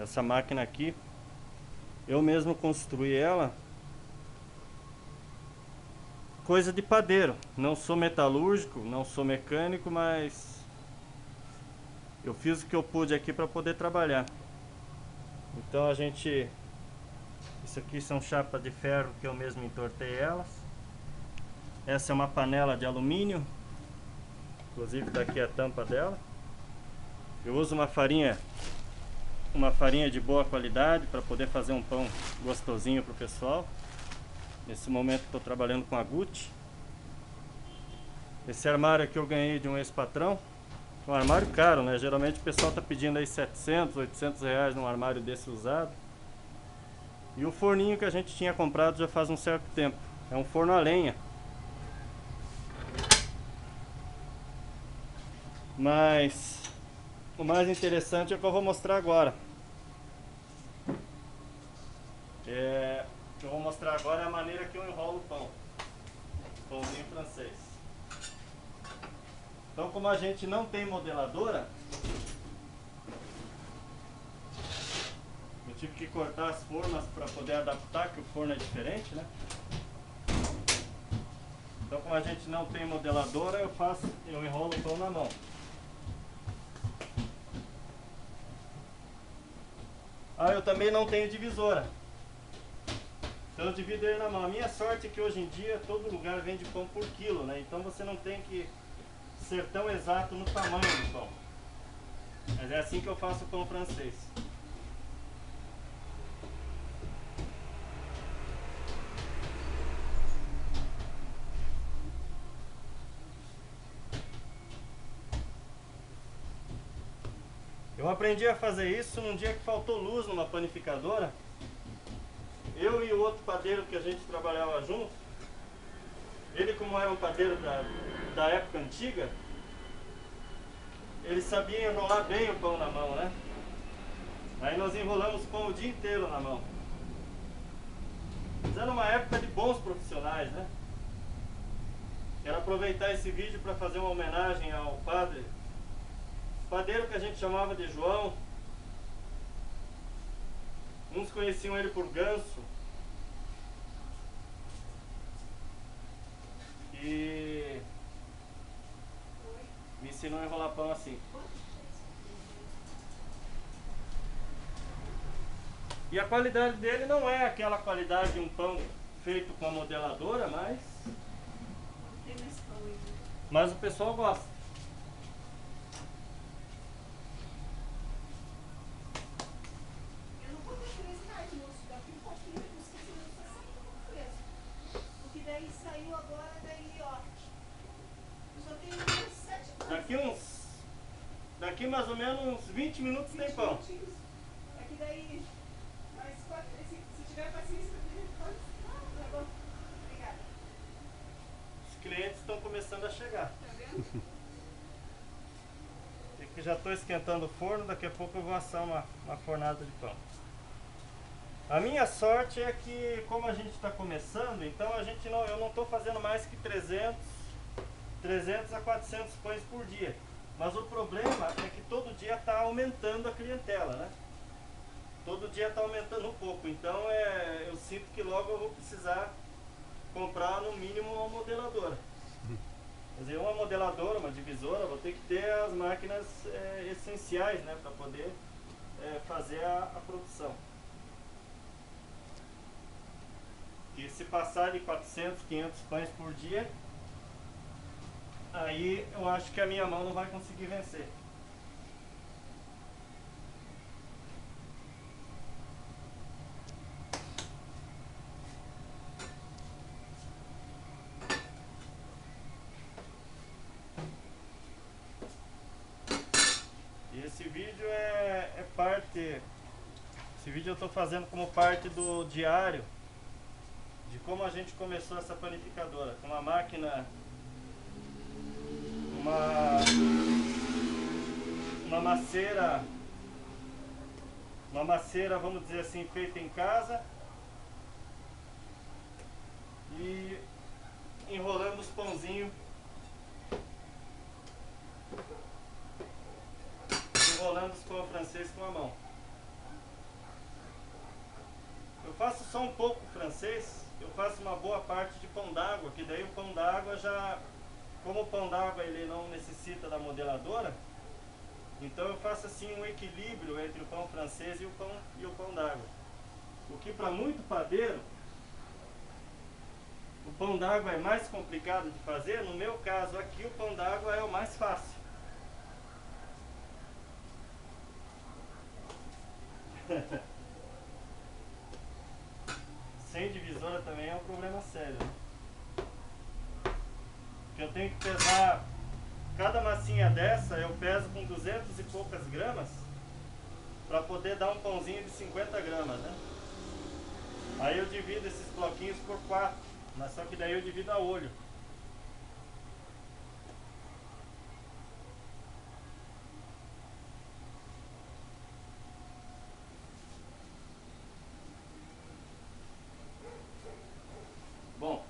Essa máquina aqui, eu mesmo construí ela. Coisa de padeiro. Não sou metalúrgico, não sou mecânico, mas eu fiz o que eu pude aqui para poder trabalhar. Então a gente... Isso aqui são chapas de ferro que eu mesmo entortei elas. Essa é uma panela de alumínio. Inclusive daqui a tampa dela. Eu uso uma farinha de boa qualidade para poder fazer um pão gostosinho para o pessoal. Nesse momento estou trabalhando com a Gucci. Esse armário aqui eu ganhei de um ex-patrão. Um armário caro, né? Geralmente o pessoal está pedindo aí 700, 800 reais num armário desse usado. E o forninho que a gente tinha comprado já faz um certo tempo. É um forno a lenha. Mas o mais interessante é o que eu vou mostrar agora. O que eu vou mostrar agora é a maneira que eu enrolo o pão. Pãozinho francês. Então, como a gente não tem modeladora, eu tive que cortar as formas para poder adaptar, que o forno é diferente, né? Então, como a gente não tem modeladora, eu enrolo o pão na mão. Eu também não tenho divisora. Então eu divido ele na mão. A minha sorte é que hoje em dia todo lugar vende pão por quilo, né? Então você não tem que ser tão exato no tamanho do pão. Mas é assim que eu faço o pão francês. Eu aprendi a fazer isso num dia que faltou luz numa panificadora. Eu e o outro padeiro que a gente trabalhava junto, ele, como era um padeiro da época antiga, ele sabia enrolar bem o pão na mão, né? Aí nós enrolamos o pão o dia inteiro na mão. Mas era uma época de bons profissionais, né? Quero aproveitar esse vídeo para fazer uma homenagem ao padeiro que a gente chamava de João. Uns conheciam ele por Ganso. E me ensinou a enrolar pão assim. E a qualidade dele não é aquela qualidade de um pão feito com a modeladora, mas o pessoal gosta. Eu não vou ter curiosidade, moço. Daqui um pouquinho, uns 15 minutos, tá saindo alguma coisa. Porque daí saiu agora, daí, ó. Eu só tenho uns 7 coisas. Daqui mais ou menos uns 20 minutos tem pão. É que daí, mais 4, se tiver paciência, pode. Tá bom. Obrigada. Os clientes estão começando a chegar. Tá vendo? Que já estou esquentando o forno, daqui a pouco eu vou assar uma fornada de pão. A minha sorte é que, como a gente está começando, então eu não estou fazendo mais que 300 a 400 pães por dia. Mas o problema é que todo dia está aumentando a clientela, né? Todo dia está aumentando um pouco, então eu sinto que logo eu vou precisar comprar no mínimo uma modeladora. Quer dizer, uma modeladora, uma divisora, vou ter que ter as máquinas essenciais, né, para poder fazer a produção. E se passar de 400, 500 pães por dia, aí eu acho que a minha mão não vai conseguir vencer. E esse vídeo é parte... Esse vídeo eu estou fazendo como parte do diário de como a gente começou essa panificadora, com uma máquina, uma maceira, vamos dizer assim, feita em casa, e enrolando os pãozinhos, enrolando os pão francês com a mão. Eu faço só um pouco francês, eu faço uma boa parte de pão d'água, que daí o pão d'água já, como o pão d'água ele não necessita da modeladora, então eu faço assim um equilíbrio entre o pão francês e o pão d'água. O que para muito padeiro, o pão d'água é mais complicado de fazer, no meu caso aqui o pão d'água é o mais fácil. Sem divisora também é um problema sério, né? Porque eu tenho que pesar, cada massinha dessa eu peso com 200 e poucas gramas para poder dar um pãozinho de 50 gramas, né? Aí eu divido esses bloquinhos por 4, mas só que daí eu divido a olho. Bom,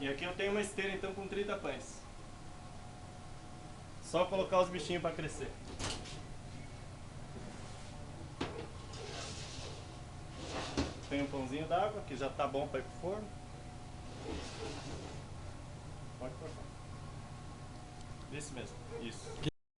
e aqui eu tenho uma esteira então com 30 pães. Só colocar os bichinhos para crescer. Tem um pãozinho d'água que já tá bom para ir pro forno. Pode cortar. Esse mesmo, isso.